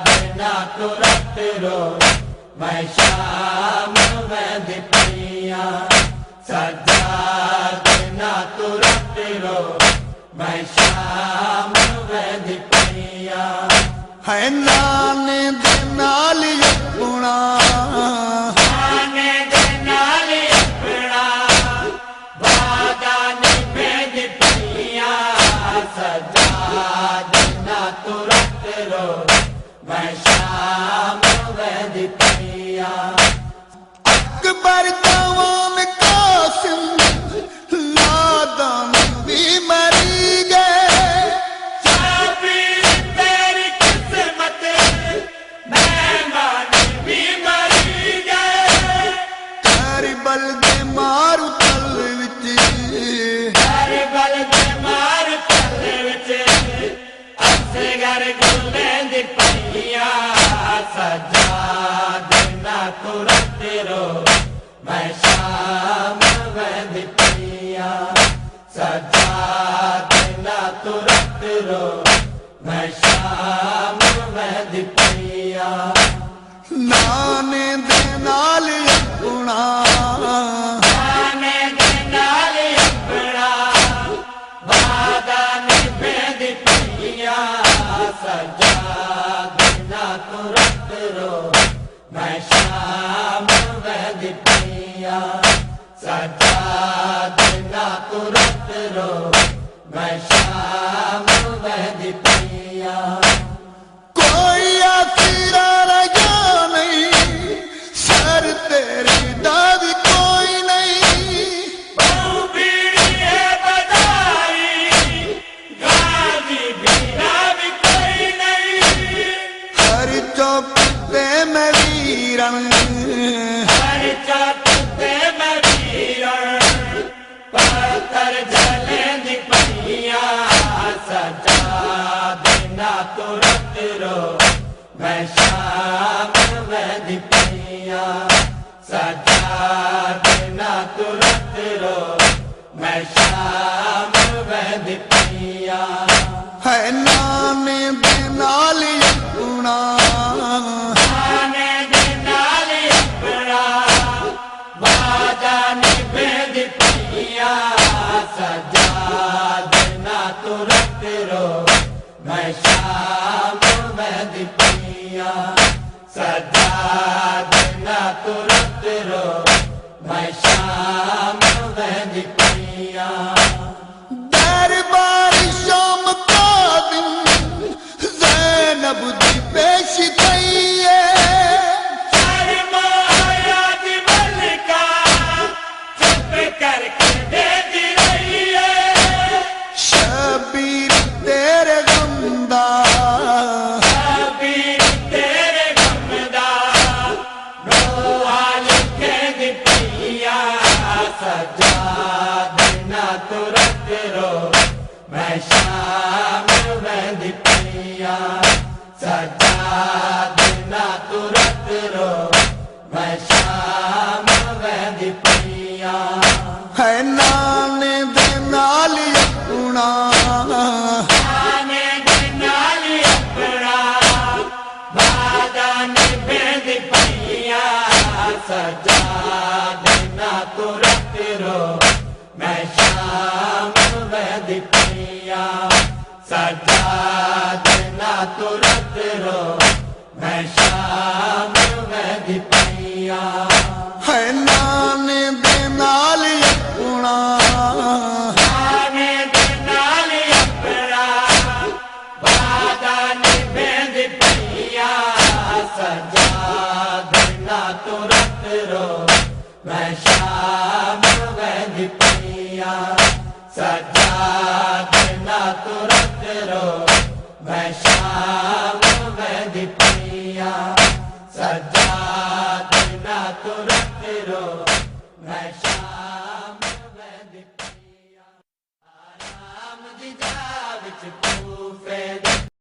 देना तुरंत रो मैं शाम में दिपिया सजा देना तुरंत रो मैं शाम में दिपिया है नाने दे नाल अपना नाने दे नाल अपना वादा निभे दिपिया सजा देना तुरंत रो मैं शाम में दिपिया अकबर जवान कासिम लादन भी मरी गए शाबीर तेरी किस्मत मेहमान भी मरी गए करबल दे मारू तल विच करबल दे मार तल विच असगर गुले दी पईया सजा देना तुरंत रो मैं शाम में दिपिया सजा देना तुरंत रो मैं शाम में दिपिया नाने दे नाल अपना नाने दे नाल अपना वादा निभे दिपिया सजा देना तुरंत रो मैं शाम में दिपिया सजा देना तुरंत रो मैं शाम में दिपिया कोई आसिरा रहा नहीं सर तेरी दादी कोई नहीं बीड़ी है बधाई गाजी बीड़ा भी कोई नहीं हर चौक पे मैं वीरन हर चौथे में वीरण पत्थर जले दिपिया सजा देना तुरंत रो मैं शाम में दिपिया सजा देना तुरंत रो मैं शाम में दिपिया है नाने दे नाल अपना नाने दे नाल अपना वादा निभे दिपिया सजा देना तुरंत रो मैं शाम में दिपिया सजा देना तुरंत रो मैं शाम में दिपिया दरबार शाम का दिन ज़ैनब दी पेश थई है शर्माया दी मलिका चुप करके देती रही है शबीर तेरे गमदा शबीर तेरे गमदा रोहा लिखे दिपिया सजा देना तुरंत रो मैं शाम में दिपिया सजा देना तुरंत रो मैं शाम में दिपिया है नाने दे नाल अपना नाने दे नाल अपना वादा निभे दिपिया सजा देना तुरंत रो मैं शाम में दिपिया सजा देना तुरंत रो मैं शाम में दिपिया है नाने दे नाल अपना नाने दे नाल अपना वादा निभे दिपिया सजा देना तुरंत रो मैं शाम में दिपिया सजा देना तुरंत रो मैं शाम में दिपिया सजा देना तुरंत रो